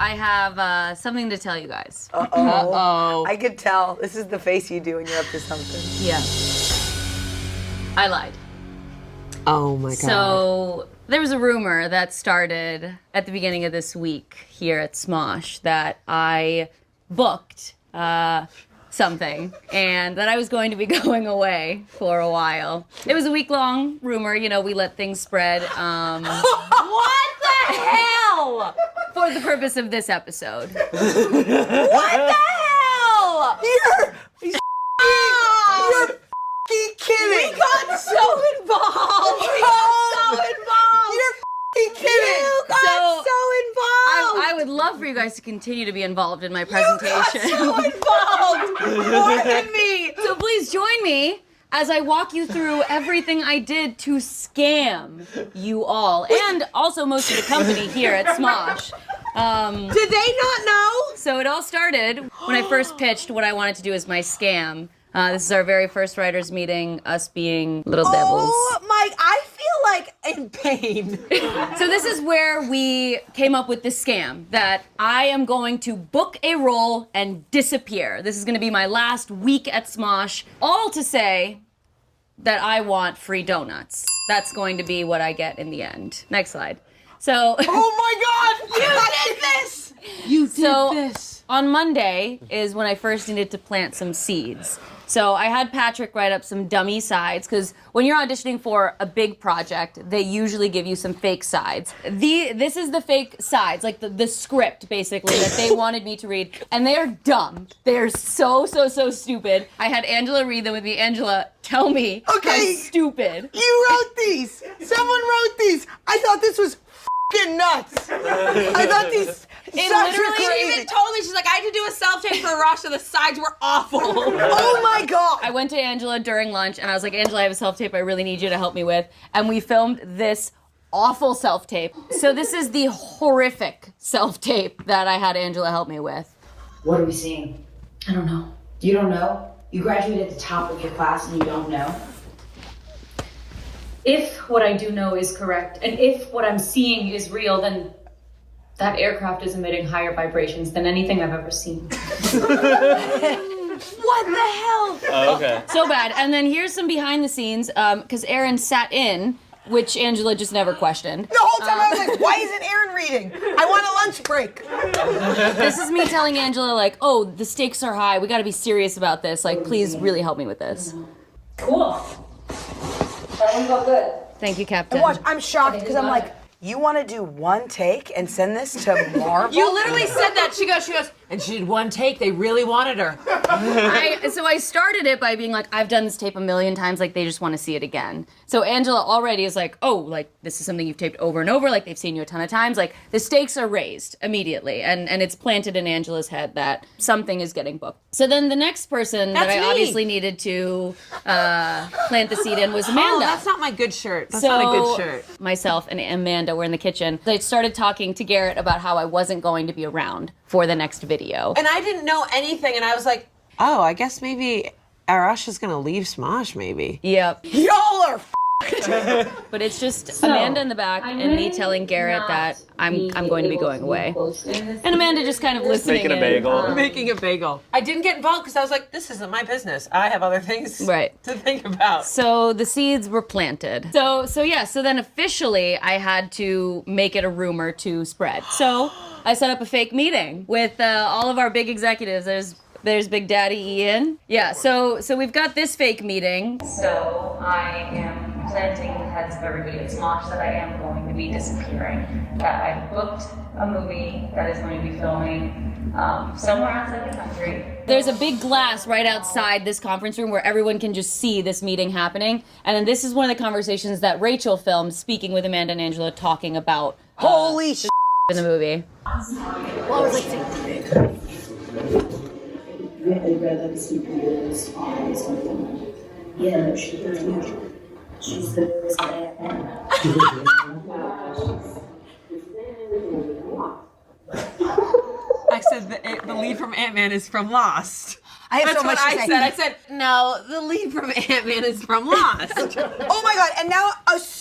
I have something to tell you guys. Uh-oh. I could tell. This is the face you do when you're up to something. Yeah. I lied. Oh my God. So there was a rumor that started at the beginning of this week here at Smosh that I booked something and that I was going to be going away for a while. It was a week-long rumor, you know, we let things spread. What the hell? For the purpose of this episode. What the hell? You're f***ing kidding. We got so involved. You're f***ing kidding. You got so involved. I would love for you guys to continue to be involved in my presentation. So involved. More than me. So please join me as I walk you through everything I did to scam you all, and also most of the company here at Smosh. Did they not know? So it all started when I first pitched what I wanted to do as my scam. This is our very first writers' meeting, us being little devils. Oh my, I feel like in pain. So this is where we came up with this scam, that I am going to book a role and disappear. This is going to be my last week at Smosh, all to say that I want free donuts. That's going to be what I get in the end. Next slide. So. Oh my God! You did this! You did this. On Monday is when I first needed to plant some seeds. So I had Patrick write up some dummy sides, because when you're auditioning for a big project, they usually give you some fake sides. This is the fake sides, like the script, basically, that they wanted me to read. And they are dumb. They are so stupid. I had Angela read them with me. Angela, tell me how stupid. You wrote these. Someone wrote these. I thought this was f***ing nuts. I thought these sides were She crazy. even told me, she's like, I had to do a self-tape for Arasha. The sides were awful. Oh my God. I went to Angela during lunch and I was like, Angela, I have a self-tape I really need you to help me with. And we filmed this awful self-tape. So this is the horrific self-tape that I had Angela help me with. What are we seeing? I don't know. You don't know? You graduated at the top of your class and you don't know? If what I do know is correct, and if what I'm seeing is real, then that aircraft is emitting higher vibrations than anything I've ever seen. What the hell? Oh, okay. So bad. And then here's some behind the scenes, because Aaron sat in, which Angela just never questioned. The whole time I was like, why isn't Aaron reading? I want a lunch break. This is me telling Angela, like, oh, the stakes are high. We got to be serious about this. Like, please really help me with this. Cool. That one felt good. Thank you, Captain. And watch, I'm shocked because I'm like, you want to do one take and send this to Marvel? You literally said that. She goes, and she did one take. They really wanted her. So I started it by being like, I've done this tape a million times, like they just want to see it again. So Angela already is like, oh, like this is something you've taped over and over, like they've seen you a ton of times, like the stakes are raised immediately, and it's planted in Angela's head that something is getting booked. So then the next person that I obviously needed to plant the seed in was Amanda. Oh, that's not my good shirt. That's not a good shirt. Myself and Amanda were in the kitchen. I started talking to Garrett about how I wasn't going to be around for the next video. And I didn't know anything, and I was like, oh, I guess maybe Arasha's gonna leave Smosh, maybe. Yep. Y'all are But it's just Amanda in the back and me telling Garrett that I'm going to be going away. And Amanda just kind of listening Making a bagel. Making a bagel. I didn't get involved because I was like, this isn't my business. I have other things Right. to think about. So the seeds were planted. So then officially I had to make it a rumor to spread. So I set up a fake meeting with all of our big executives. There's Big Daddy Ian. Yeah, so we've got this fake meeting. So I am planting in the heads of everybody at Smosh that I am going to be disappearing. That I've booked a movie that is going to be filming somewhere outside the country. There's a big glass right outside this conference room where everyone can just see this meeting happening. And then this is one of the conversations that Rachel filmed, speaking with Amanda and Angela, talking about holy shit in the movie. Well, I was like, really read like superheroes or something. Yeah, no, she's huge. She's the biggest Ant-Man. I said the lead from Ant-Man is from Lost. I have That's so much what to I say. said. I said, no, the lead from Ant-Man is from Lost. Oh my God, and now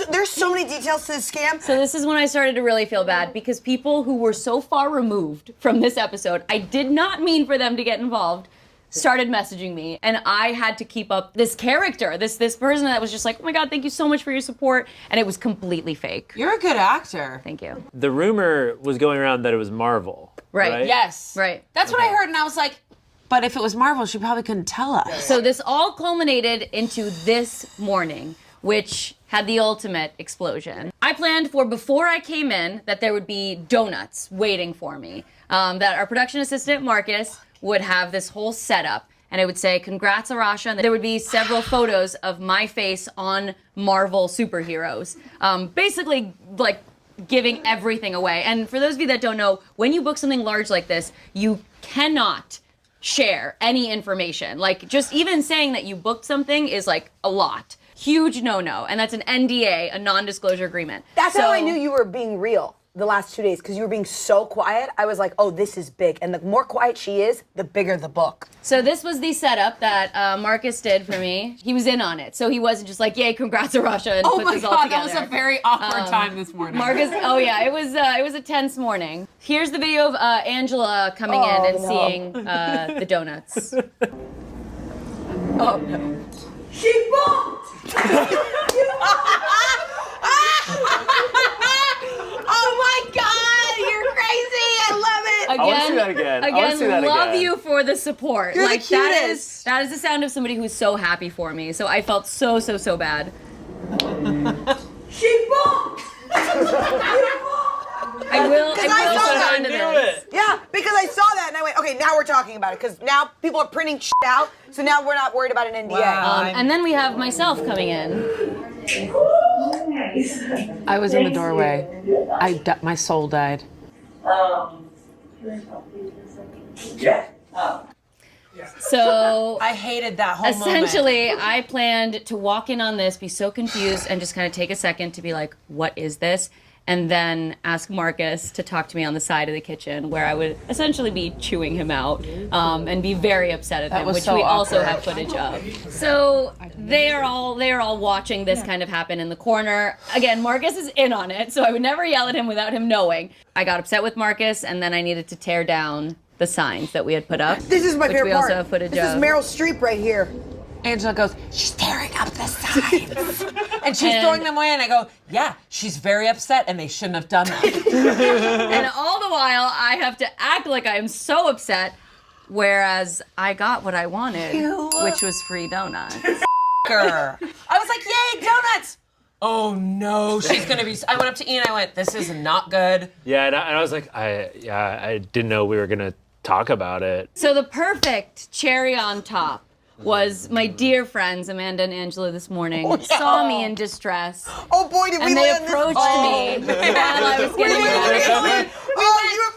there's so many details to this scam. So this is when I started to really feel bad because people who were so far removed from this episode, I did not mean for them to get involved, started messaging me, and I had to keep up this character, this person that was just like, oh my God, thank you so much for your support, and it was completely fake. You're a good actor. Thank you. The rumor was going around that it was Marvel. Right. Yes. Right. That's what I heard, and I was like, but if it was Marvel, she probably couldn't tell us. So this all culminated into this morning, which had the ultimate explosion. I planned for, before I came in, that there would be donuts waiting for me. That our production assistant, Marcus, would have this whole setup, and it would say, congrats, Arasha, and there would be several photos of my face on Marvel superheroes. Basically, like, giving everything away. And for those of you that don't know, when you book something large like this, you cannot share any information. Like, just even saying that you booked something is like a lot. Huge no-no, and that's an NDA, a non-disclosure agreement. That's So- how I knew you were being real the last 2 days, because you were being so quiet. I was like, oh, this is big. And the more quiet she is, the bigger the book. So this was the setup that Marcus did for me. He was in on it, so he wasn't just like, yay, congrats, Arasha, and Oh put my this all God, together. that was a very awkward time this morning. Marcus, oh yeah, it was a tense morning. Here's the video of Angela coming in and seeing the donuts. Oh, no. She booked! Oh my God, you're crazy! I love it. Again, I wanna see that again. I wanna see that love again. you for the support. You're the like cutest. that is the sound of somebody who's so happy for me. So I felt so bad. She booked! I will I saw go that. into Do this. it. Yeah, because I saw that and I went, okay, now we're talking about it, because now people are printing shit out, so now we're not worried about an NDA. Wow. And then we have myself coming in. I was in the doorway. My soul died. So I hated that whole moment. essentially, I planned to walk in on this, be so confused, and just kind of take a second to be like, what is this? And then ask Marcus to talk to me on the side of the kitchen, where I would essentially be chewing him out and be very upset at him, was which so we also awkward. have footage of. So they are all watching this kind of happen in the corner. Again, Marcus is in on it, so I would never yell at him without him knowing. I got upset with Marcus, and then I needed to tear down the signs that we had put up. This is my which favorite we part. also have footage this of. is Meryl Streep right here. Angela goes, she's tearing up the signs. And she's And- throwing them away, and I go, yeah, she's very upset, and they shouldn't have done that. And all the while, I have to act like I am so upset, whereas I got what I wanted, which was free donuts. I was like, yay, donuts! Oh no, she's gonna be. I went up to Ian, I went, this is not good. Yeah, and I was like, I didn't know we were gonna talk about it. So the perfect cherry on top was my dear friends Amanda and Angela this morning saw me in distress, Oh boy, did we and they land approached this? me while I was getting ready. Oh, you were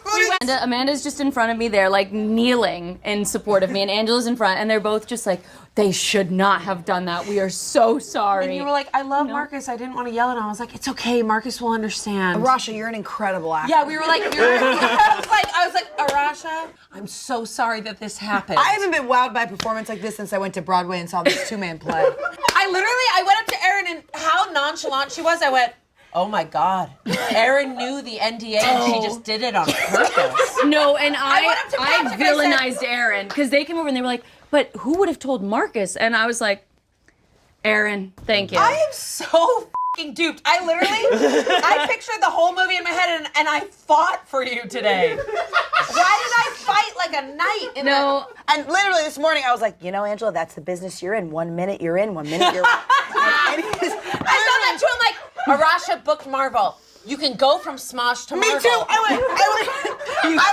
Amanda's just in front of me there, like kneeling in support of me, and Angela's in front, and they're both just like, they should not have done that. We are so sorry. And you were like, I love Marcus. I didn't want to yell at him. I was like, it's okay. Marcus will understand. Rasha, you're an incredible actor. Yeah, we were like, I was like, Arasha, I'm so sorry that this happened. I haven't been wowed by a performance like this since I went to Broadway and saw this two-man play. I went up to Erin, and how nonchalant she was. I went, oh my God. Erin knew the NDA, and she just did it on purpose. No, and went up to I Patrick and I said- villainized Aaron because they came over and they were like, but who would have told Marcus? And I was like, Aaron, thank you. I am so fucking duped. I pictured the whole movie in my head, and I fought for you today. Why did I fight like a knight? No, And literally this morning I was like, you know, Angela, that's the business you're in. 1 minute you're in, 1 minute you're out. And it is- I saw that too. I'm like, Arasha booked Marvel. You can go from Smosh to Me Marvel. too. I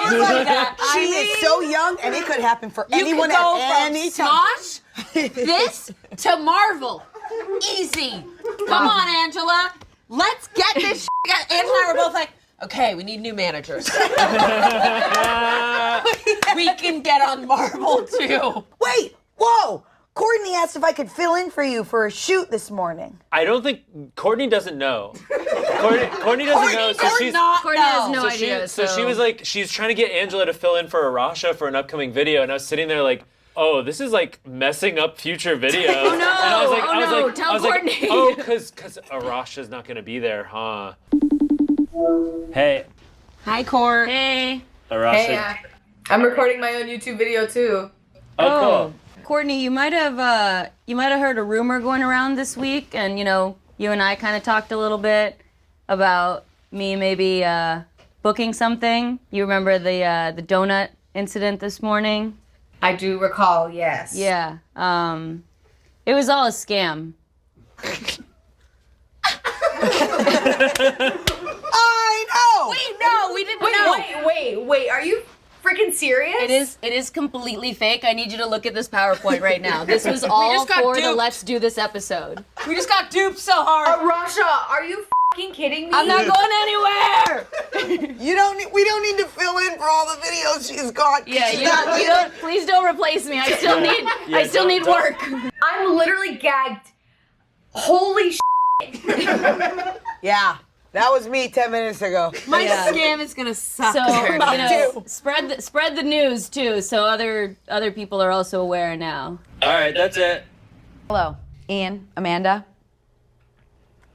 was like, that. she I mean, is so young, and it could happen for You anyone can go at from any time. Smosh, this, to Marvel. Easy. Come on, Angela. Let's get this shit. Angela and I were both like, okay, we need new managers. We can get on Marvel too. Wait, whoa. Courtney asked if I could fill in for you for a shoot this morning. I don't think Courtney doesn't know. Courtney doesn't know, so she's Courtney has no so idea. she was like, she's trying to get Angela to fill in for Arasha for an upcoming video, and I was sitting there like, oh, this is like messing up future videos. Oh no! And I was like, oh I was no! like, Tell I was like, Courtney. oh, because Arasha's not gonna be there, huh? Hey, Hi, Court. Hey. Arasha. I'm recording my own YouTube video too. Oh, cool. Courtney, you might have heard a rumor going around this week, and you and I kind of talked a little bit about me maybe booking something. You remember the donut incident this morning? I do recall, yes. Yeah. It was all a scam. I know. Wait, no, we didn't know. Wait, are you freaking serious? It is completely fake. I need you to look at this PowerPoint right now. This was all just got for the duped. Let's Do This episode. We just got duped so hard. Rasha, are you fucking kidding me? I'm not going anywhere. We don't need to fill in for all the videos she's got. Yeah, you don't. Please don't replace me. I still need. Yeah, I still don't- need don't- work. I'm literally gagged. Holy Yeah, that was me 10 minutes ago. My Yeah. scam is gonna suck. So compared to this. spread the news too, so other people are also aware now. All right, that's it. Hello, Ian, Amanda.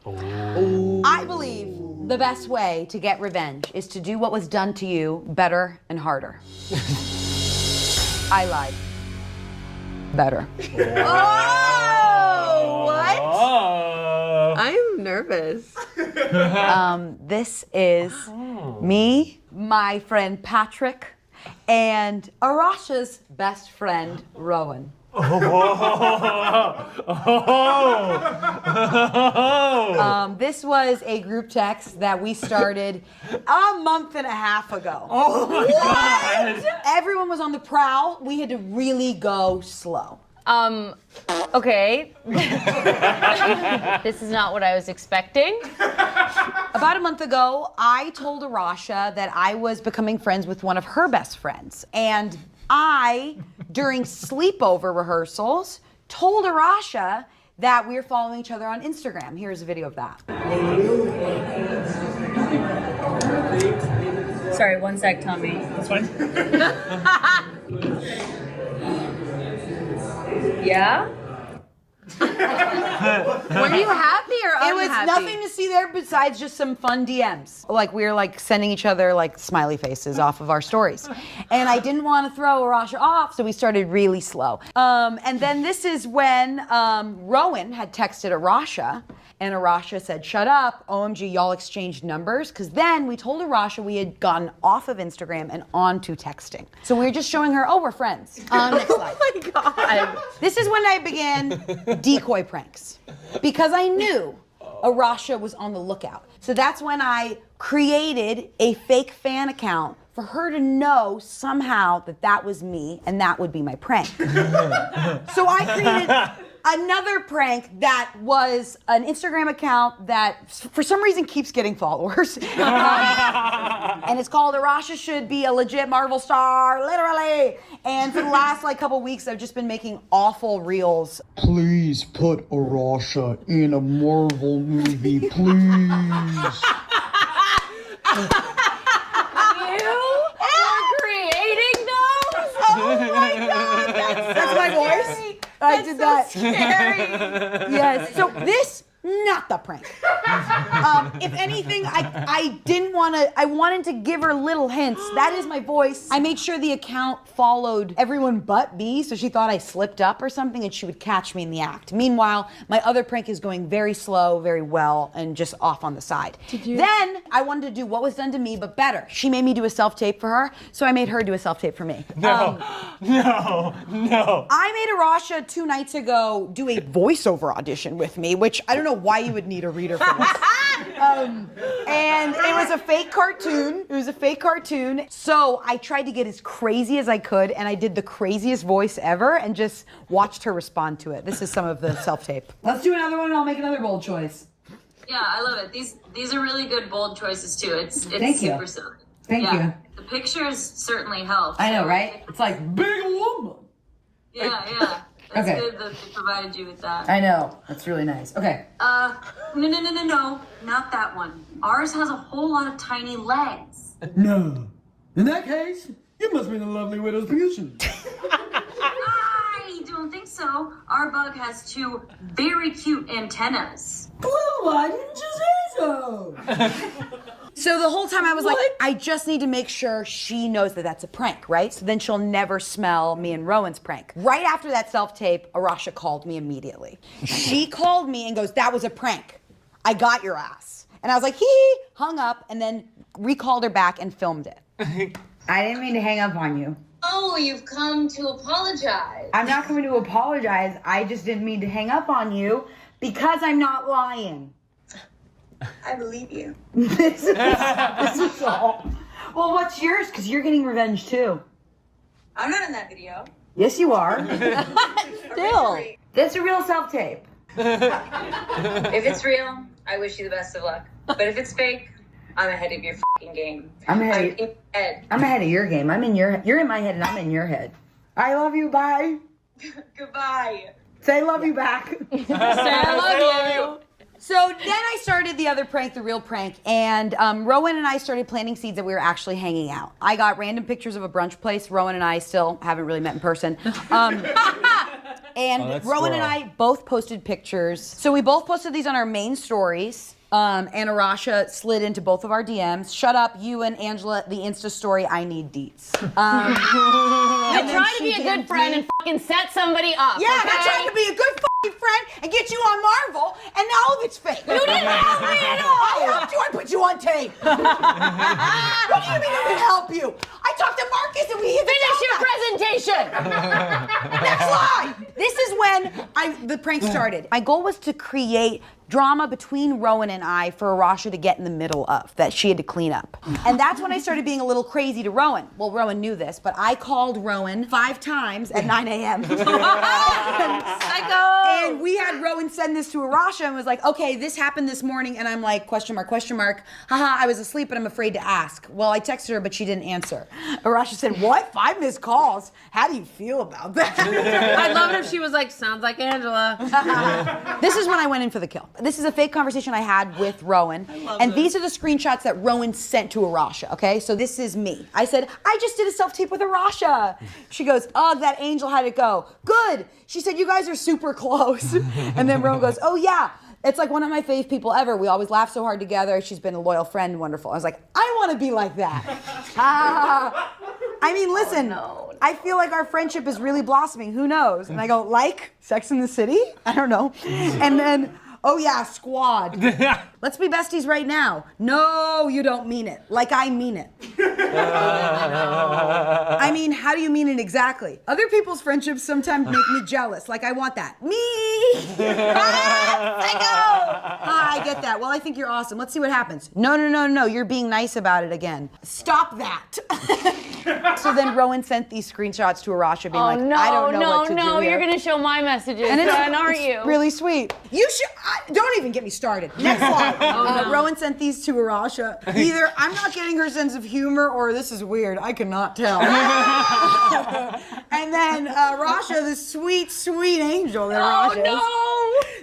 I believe the best way to get revenge is to do what was done to you better and harder. I lied. Better. Oh, what? Oh. I'm nervous. This is me, my friend Patrick, and Arasha's best friend, Rowan. This was a group text that we started a month and a half ago. Oh my God. Everyone was on the prowl. We had to really go slow. Okay. This is not what I was expecting. About a month ago, I told Arasha that I was becoming friends with one of her best friends. And I, during sleepover rehearsals, told Arasha that we were following each other on Instagram. Here's a video of that. Sorry, one sec, Tommy. That's fine. Yeah? Were you happy or unhappy? It was nothing to see there besides just some fun DMs. Like we were like sending each other like smiley faces off of our stories. And I didn't want to throw Arasha off, so we started really slow. And then this is when Rowan had texted Arasha, and Arasha said, "Shut up, OMG, y'all exchanged numbers." Because then we told Arasha we had gotten off of Instagram and onto texting. So we were just showing her, oh, we're friends. Next slide. Oh my God. This is when I began decoy pranks because I knew Arasha was on the lookout. So that's when I created a fake fan account for her to know somehow that that was me and that would be my prank. So I created another prank that was an Instagram account that for some reason keeps getting followers. And it's called Arasha Should Be a Legit Marvel Star, literally. And for the last couple weeks, I've just been making awful reels. Please put Arasha in a Marvel movie, please. Creating those? Oh my God, that's my voice. I did that. Scary. Yes. So this, not the prank. If anything, I didn't want to, I wanted to give her little hints. That is my voice. I made sure the account followed everyone but B, so she thought I slipped up or something and she would catch me in the act. Meanwhile, my other prank is going very slow, very well, and just off on the side. Then I wanted to do what was done to me, but better. She made me do a self-tape for her, so I made her do a self-tape for me. No. I made Arasha 2 nights ago do a voiceover audition with me, which I don't know why you would need a reader for this. And it was a fake cartoon. So I tried to get as crazy as I could, and I did the craziest voice ever and just watched her respond to it. This is some of the self-tape. Let's do another one and I'll make another bold choice. Yeah, I love it. These are really good bold choices too. It's Thank you. super silly. Thank you. The pictures certainly help. I know, right? It's like, big woman. Yeah. It's Okay. good that they provided you with that. I know. That's really nice. Okay. No, not that one. Ours has a whole lot of tiny legs. No. In that case, you must be the lovely widow's position. Ah! Also, our bug has 2 very cute antennas. Well, why didn't you say so? So the whole time I was like, I just need to make sure she knows that that's a prank, right? So then she'll never smell me and Rowan's prank. Right after that self-tape, Arasha called me immediately. She called me and goes, that was a prank. I got your ass. And I was like, hee, hung up, and then recalled her back and filmed it. I didn't mean to hang up on you. Oh, you've come to apologize. I'm not coming to apologize. I just didn't mean to hang up on you because I'm not lying. I believe you. This is all. Well, what's yours? Because you're getting revenge too. I'm not in that video. Yes, you are. Still. That's a real self-tape. If it's real, I wish you the best of luck. But if it's fake, I'm ahead of your fucking game. I'm ahead. in your head. I'm ahead of your game. You're in my head and I'm in your head. I love you. Bye. Goodbye. Say love you back. I love you. So then I started the other prank, the real prank, and Rowan and I started planting seeds that we were actually hanging out. I got random pictures of a brunch place. Rowan and I still haven't really met in person. And Rowan and I both posted pictures. So we both posted these on our main stories. And Arasha slid into both of our DMs. Shut up, you and Angela, the Insta story, I need deets. I'm trying to be a good friend and fucking set somebody up. Yeah, okay? I'm trying to be a good fucking friend and get you on Marvel, and now all of it's fake. You didn't help me at all. I helped you. I put you on tape. What do you mean I didn't help you? I talked to Marcus and we Finish your presentation. Next slide. This is when the prank started. My goal was to create drama between Rowan and I for Arasha to get in the middle of, that she had to clean up. And that's when I started being a little crazy to Rowan. Well, Rowan knew this, but I called Rowan 5 times at 9 a.m. Psycho. And we had Rowan send this to Arasha and was like, okay, this happened this morning. And I'm like, question mark, haha, I was asleep and I'm afraid to ask. Well, I texted her, but she didn't answer. Arasha said, what? 5 missed calls? How do you feel about that? I'd love it if she was like, sounds like Angela. This is when I went in for the kill. This is a fake conversation I had with Rowan. And these are the screenshots that Rowan sent to Arasha, okay? So this is me. I said, I just did a self-tape with Arasha. She goes, oh, that Angel had it go. Good. She said, you guys are super close. And then Rowan goes, oh yeah. It's like one of my fave people ever. We always laugh so hard together. She's been a loyal friend, wonderful. I was like, I want to be like that. I mean, listen, I feel like our friendship is really blossoming. Who knows? And I go, like Sex in the City? I don't know. And then, oh yeah, squad. Let's be besties right now. No, you don't mean it. Like I mean it. I mean, how do you mean it exactly? Other people's friendships sometimes make me jealous. Like I want that. Me! I get that. Well, I think you're awesome. Let's see what happens. No. You're being nice about it again. Stop that. So then Rowan sent these screenshots to Arasha being like, I don't know what to do here. You're going to show my messages, And aren't it's you? really sweet. You should, don't even get me started. Next slide. Rowan sent these to Arasha. Either I'm not getting her sense of humor or this is weird. I cannot tell. And then Arasha, the sweet, sweet angel that Arasha is.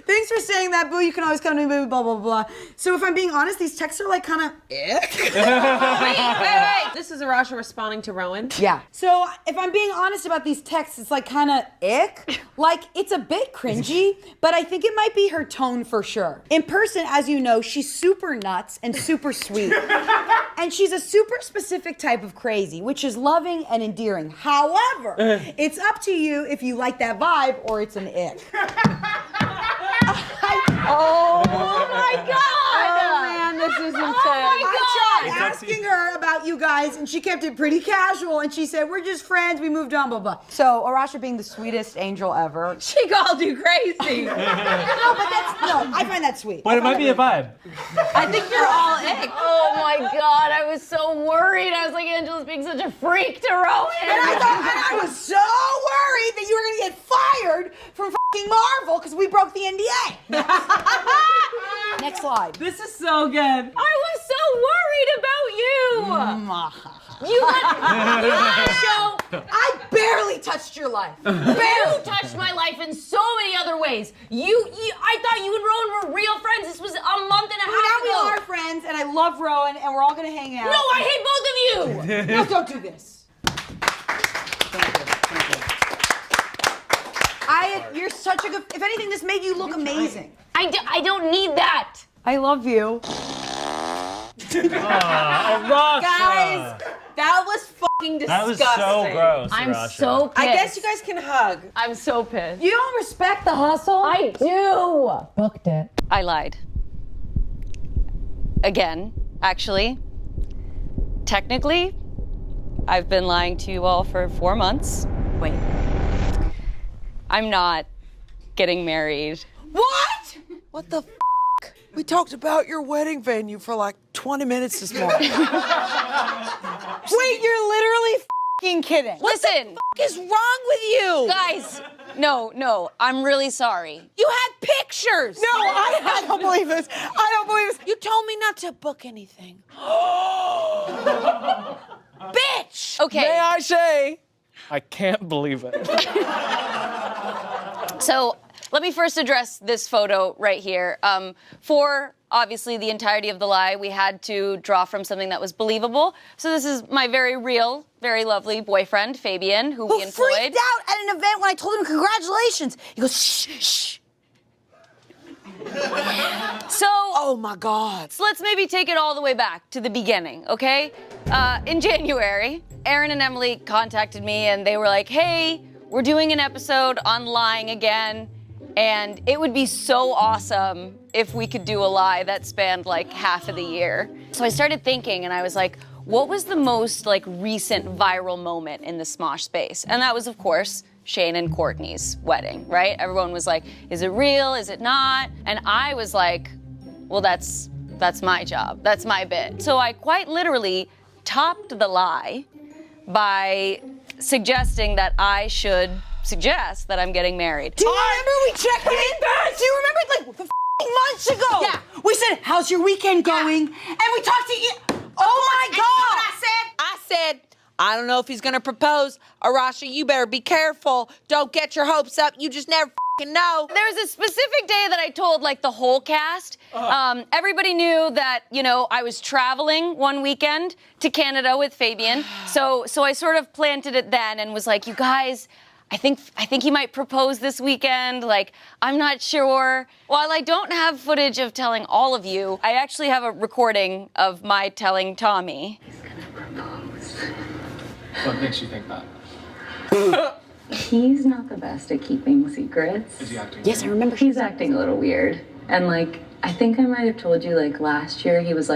Thanks for saying that, boo. You can always come to me, baby, blah, blah, blah. So if I'm being honest, these texts are like kind of ick. Wait. This is Arasha responding to Rowan. Yeah. So if I'm being honest about these texts, it's like kind of ick. Like it's a bit cringy, but I think it might be her tone for sure. In person, as you know, she's super nuts and super sweet. And she's a super specific type of crazy, which is loving and endearing. However, it's up to you if you like that vibe or it's an ick. Oh my God! Oh man, this is insane. I tried asking her about you guys, and she kept it pretty casual. And she said, "We're just friends. We moved on, blah blah." So Arasha, being the sweetest angel ever, She called you crazy. no, I find that sweet. But it might be a vibe. I think you're all ick. Oh my God, I was so worried. I was like, Angela's being such a freak to Rowan. And I was so worried that you were gonna get fired from fucking Marvel because we broke the NDA. Next slide. This is so good. I was so worried about you. You let the show. I barely touched your life. You touched my life in so many other ways. I thought you and Rowan were real friends. This was a month and a half Now we ago. are friends, and I love Rowan, and we're all gonna hang out. No, I hate both of you. No, don't do this. Thank you. I quiet. You're such a good. If anything, this made you look amazing. I don't need that. I love you. Arasha. Guys, that was fucking That disgusting. was so gross, I'm Arasha. so pissed. I guess you guys can hug. I'm so pissed. You don't respect the hustle. I do. Booked it. I lied. Again, actually. Technically, I've been lying to you all for 4 months. Wait. I'm not getting married. What? What the f? We talked about your wedding venue for like 20 minutes this morning. Wait, you're literally f***ing kidding. Listen, What is wrong with you? guys. No, I'm really sorry. You had pictures. No, I don't believe this. I don't believe this. You told me not to book anything. Bitch! Okay. May I say, I can't believe it. So let me first address this photo right here. For obviously the entirety of the lie, we had to draw from something that was believable. So this is my very real, very lovely boyfriend, Fabian, who we employed. Freaked out at an event when I told him congratulations. He goes, shh, shh. So, Oh my God. so let's maybe take it all the way back to the beginning, okay? In January, Aaron and Emily contacted me and they were like, hey, we're doing an episode on lying again. And it would be so awesome if we could do a lie that spanned like half of the year. So I started thinking and I was like, what was the most like recent viral moment in the Smosh space? And that was, of course, Shane and Courtney's wedding, right? Everyone was like, is it real? Is it not? And I was like, well, that's my job. That's my bit. So I quite literally topped the lie by suggesting that I should suggest that I'm getting married. Do you remember we checked in? Do you remember like the months ago? Yeah. We said, how's your weekend going? And we talked to you. Oh my God. I said, I don't know if he's gonna propose. Arasha, you better be careful. Don't get your hopes up. You just never f***ing know. There was a specific day that I told like the whole cast. Everybody knew that, you know, I was traveling one weekend to Canada with Fabian. So I sort of planted it then and was like, you guys, I think he might propose this weekend. Like, I'm not sure. While I don't have footage of telling all of you, I actually have a recording of my telling Tommy. He's gonna propose. What makes you think that? He's not the best at keeping secrets. Is he acting? Yes, I remember. He's acting a little weird. And like, I think I might have told you like last year, he was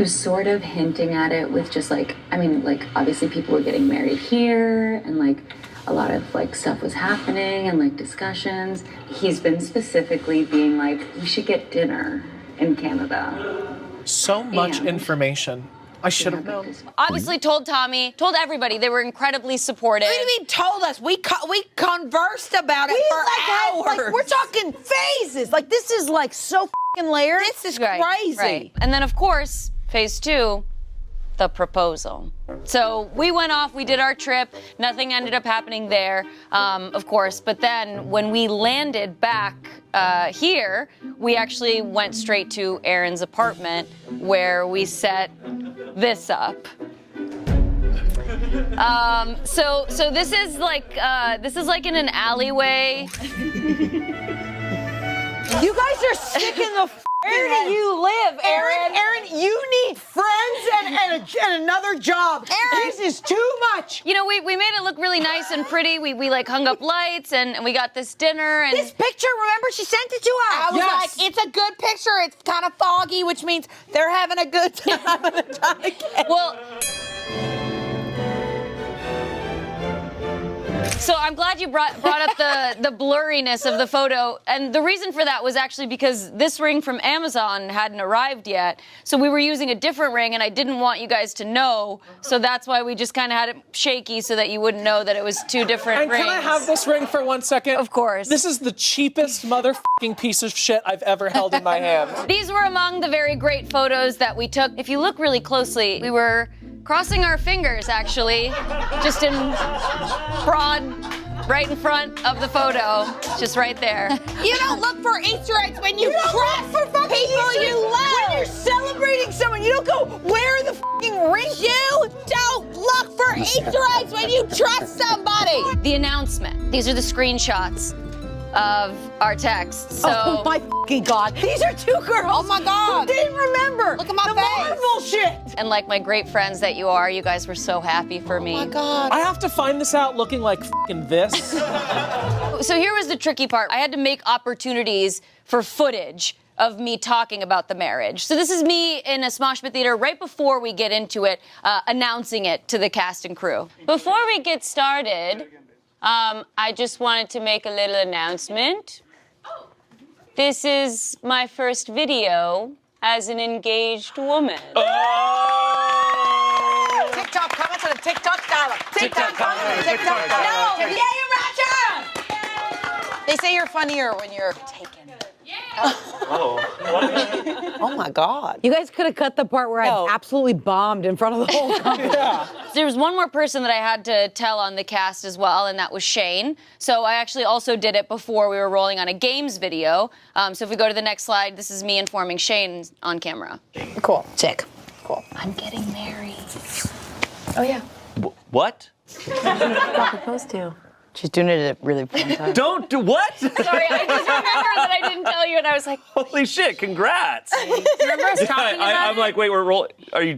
sort of hinting at it with just like, I mean, like obviously people were getting married here and like a lot of like stuff was happening and like discussions. He's been specifically being like, we should get dinner in Canada. So much And- information. I should have known. Obviously told Tommy, told everybody. They were incredibly supportive. What do you mean told us? We conversed about it for hours. Like, we're talking phases. Like, this is like so f***ing layered. This is Right, crazy. right. And then, of course, phase 2, the proposal. So we went off, we did our trip. Nothing ended up happening there, of course. But then when we landed back here, we actually went straight to Aaron's apartment where we set this up. So this is like in an alleyway. You guys are sick in the Where do you live, Aaron? Aaron, you need friends and another job. Aaron, this is too much. You know, we made it look really nice and pretty. We like hung up lights and we got this dinner and This picture, remember, she sent it to us. I was like, it's a good picture. It's kind of foggy, which means they're having a good time of the time again. well. So I'm glad you brought up the blurriness of the photo, and the reason for that was actually because this ring from Amazon hadn't arrived yet, so we were using a different ring, and I didn't want you guys to know, so that's why we just kind of had it shaky so that you wouldn't know that it was two different And rings. can I have this ring for 1 second? Of course. This is the cheapest motherfucking piece of shit I've ever held in my hand. These were among the very great photos that we took. If you look really closely, we were crossing our fingers, actually, just in broad, right in front of the photo, just right there. You don't look for Easter eggs when you cross people you love. When you're celebrating someone, you don't go, where are the f***ing rings? You don't look for Easter eggs when you trust somebody. The announcement. These are the screenshots of our texts. So Oh my fucking God. These are two girls. Oh my God. Who didn't remember. Look at my the face. Marvel shit. and like my great friends that you are, you guys were so happy for me. Oh my God. I have to find this out looking like fucking this. So here was the tricky part. I had to make opportunities for footage of me talking about the marriage. So this is me in a Smosh theater right before we get into it, announcing it to the cast and crew. Before we get started, I just wanted to make a little announcement. This is my first video as an engaged woman. TikTok, comment on the TikTok dial-up. TikTok, comment on the TikTok No, dial-up. yay, Arasha! They say you're funnier when you're taken. Oh my God. You guys could have cut the part where No. I absolutely bombed in front of the whole company. There was one more person that I had to tell on the cast as well, and that was Shane. So I actually also did it before we were rolling on a games video. So if we go to the next slide, this is me informing Shane on camera. Cool. Sick. Cool. I'm getting married. Oh yeah. What? Not supposed to. She's doing it at a really fun time. Don't do what? Sorry, I just remember that I didn't tell you, and I was like, Holy shit! Congrats. remember us talking about I'm it? like, wait, we're rolling. Are you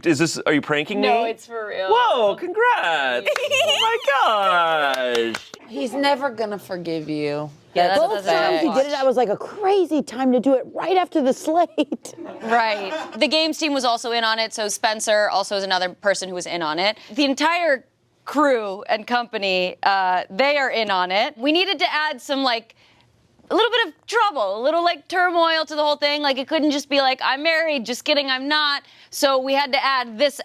pranking me? No, it's for real. Whoa! Congrats! Oh my gosh! He's never gonna forgive you. Yeah, that's Both times he did it, I was like, a crazy time to do it right after the slate. Right. The games team was also in on it, so Spencer also is another person who was in on it. The entire crew and company, they are in on it. We needed to add some, like, a little bit of trouble, a little, like, turmoil to the whole thing. Like, it couldn't just be like, I'm married, just kidding, I'm not. So we had to add this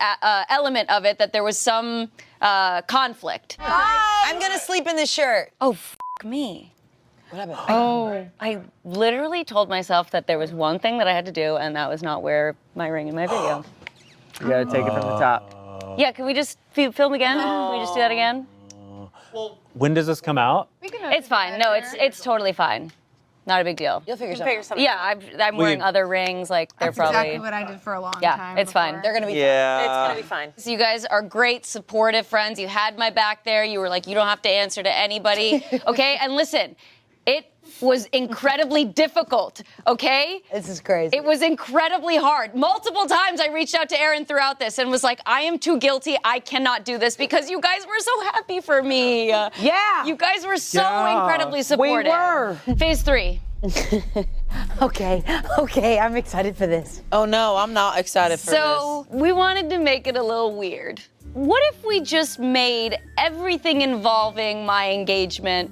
element of it, that there was some conflict. I'm gonna sleep in this shirt. Oh, f*** me. What happened? Oh. I literally told myself that there was one thing that I had to do, and that was not wear my ring in my video. You gotta take it from the top. Yeah, can we just film again? Can we just do that again? When does this come out? It's fine. No, it's totally fine. Not a big deal. You'll figure something out. Yeah, I'm wearing other rings. Like they're probably. Exactly what I did for a long time. Yeah, it's fine. They're gonna be Yeah. fine. It's gonna be fine. So you guys are great, supportive friends. You had my back there. You were like, you don't have to answer to anybody, okay? And listen, it was incredibly difficult, okay? This is crazy. It was incredibly hard. Multiple times I reached out to Aaron throughout this and was like, I am too guilty. I cannot do this because you guys were so happy for me. Yeah. You guys were so Yeah. incredibly supportive. were. Phase 3. Okay, I'm excited for this. Oh no, I'm not excited for So we wanted to make it a little weird. What if we just made everything involving my engagement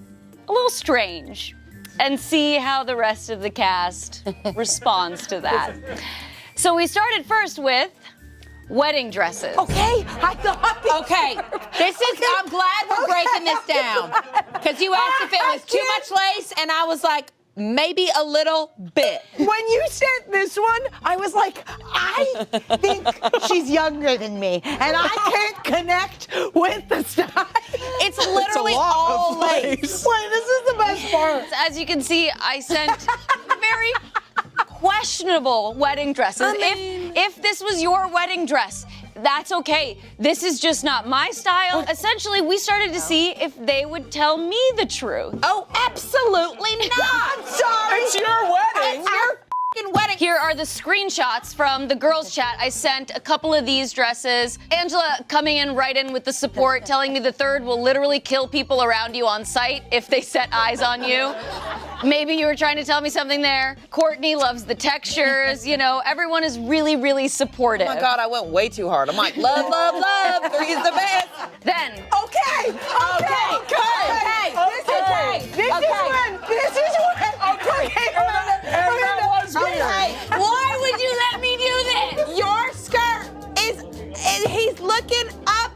a little strange and see how the rest of the cast responds to that? So we started first with wedding dresses. Okay, I thought this. Okay, I'm glad we're breaking this down. Because you asked if it was too much lace, and I was like, maybe a little bit. When you sent this one, I was like, I think she's younger than me, and I can't connect with the style. It's literally all lace. Wait, this is the best part. As you can see, I sent very questionable wedding dresses. If this was your wedding dress, that's okay. This is just not my style. Essentially, we started to see if they would tell me the truth. Oh, absolutely not. I'm sorry. It's your wedding. It's your f***ing wedding. Here are the screenshots from the girls' chat. I sent a couple of these dresses. Angela coming in right in with the support, telling me the third will literally kill people around you on sight if they set eyes on you. Maybe you were trying to tell me something there. Courtney loves the textures. You know, everyone is really, really supportive. Oh my God, I went way too hard. I'm like, love, love, love. 3 is the best. Then, Okay. This is when. Okay, Why would you let me do this? Your skirt is, and he's looking up.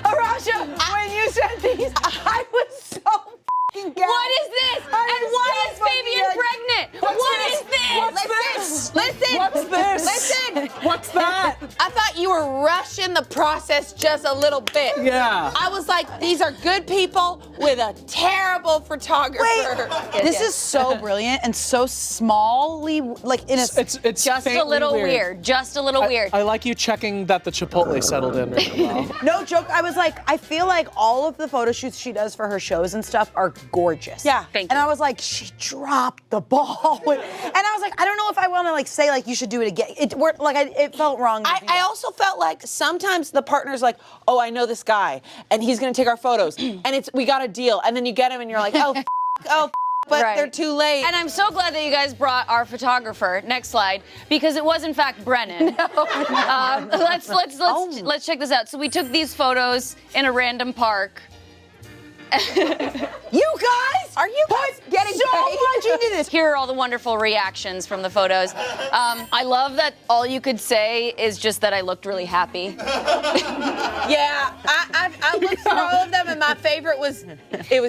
Arasha, when you sent these, I was so f***ing gassed. what is this? And why is Fabian pregnant? What is this? Listen. What's this? Listen. What's that? I I thought you were rushing the process just a little bit. Yeah. I was like, these are good people with a terrible photographer. Wait, this is so brilliant and so smallly, like in a. It's Just a faintly little weird. Just a little weird. I like you checking that the Chipotle settled in really well. No joke. I was like, I feel like all of the photo shoots she does for her shows and stuff are gorgeous. Yeah. Thank And you. I was like, she dropped the ball. And I was like, I don't know if I want to like say like you should do it again. It felt wrong. to do I that. also felt like sometimes the partner's like, oh, I know this guy, and he's gonna take our photos, and we got a deal, and then you get him, and you're like, oh, but Right. they're too late. And I'm so glad that you guys brought our photographer. Next slide, because it was in fact Brennan. Let's check this out. So we took these photos in a random park. You guys, Are you guys getting so paid? much into this. Here are all the wonderful reactions from the photos. I love that all you could say is just that I looked really happy. Yeah, I looked through all of them, and my favorite was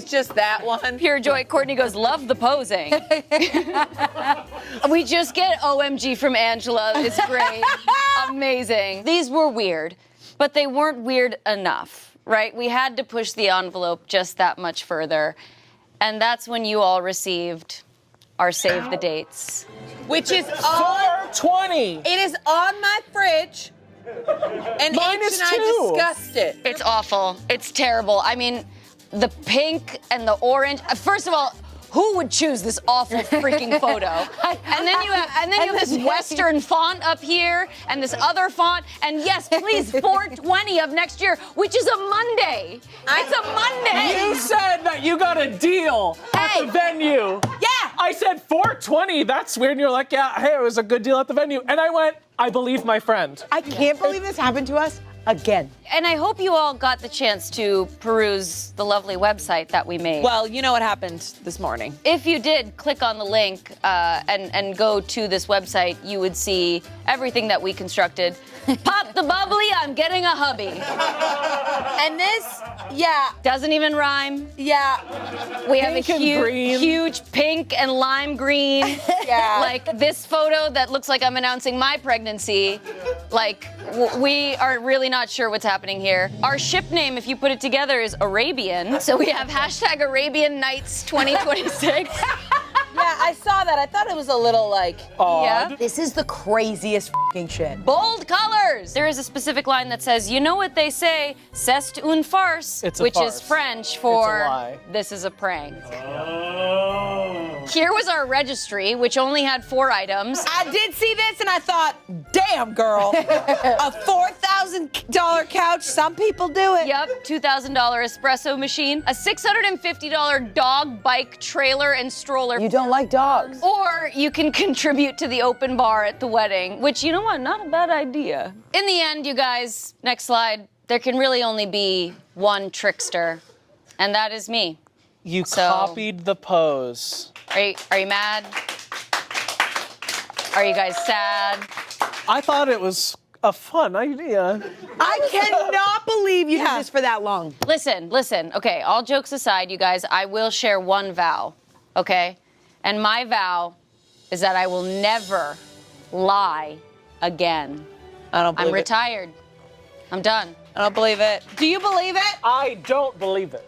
just that one. Pure joy. Courtney goes, love the posing. We just get OMG from Angela. It's great. Amazing. These were weird, but they weren't weird enough, right? We had to push the envelope just that much further. And that's when you all received our save the dates. Which is on 420. It is on my fridge, and Mine H is and I too. discussed it. It's awful. It's terrible. I mean, the pink and the orange. First of all, who would choose this awful freaking photo? And then you have this Western font up here and this other font. And yes, please, 420 of next year, which is a Monday. It's a Monday. You said that you got a deal at the venue. Yeah. I said 420. That's weird. And you're like, yeah, hey, it was a good deal at the venue. And I went, I believe my friend. I can't believe this happened to us again. And I hope you all got the chance to peruse the lovely website that we made. Well, you know what happened this morning. If you did click on the link and go to this website, you would see everything that we constructed. Pop the bubbly, I'm getting a hubby. And this, yeah, Doesn't even rhyme. yeah, We have Pink a and green. huge pink and lime green. yeah. Like this photo that looks like I'm announcing my pregnancy. Like we are really not sure what's happening here. Our ship name, if you put it together, is Arabian. So we have hashtag Arabian Nights 2026. Yeah, I saw that. I thought it was a little like, Yeah. This is the craziest fucking shit. Bold colors. There is a specific line that says, you know what they say, c'est une farce, It's a which farce. is French for It's a lie. this is a prank. Here was our registry, which only had 4 items. I did see this and I thought, damn girl, a $4,000 couch, some people do it. Yep, $2,000 espresso machine, a $650 dog bike trailer and stroller. You don't like dogs. Or you can contribute to the open bar at the wedding, which, you know what, not a bad idea. In the end, you guys, next slide, there can really only be one trickster, and that is me. You So- copied the pose. Are you mad? Are you guys sad? I thought it was a fun idea. I cannot believe you did this for that long. Listen. Okay, all jokes aside, you guys, I will share one vow, okay? And my vow is that I will never lie again. I don't believe I'm retired. I'm done. I don't believe it. Do you believe it? I don't believe it.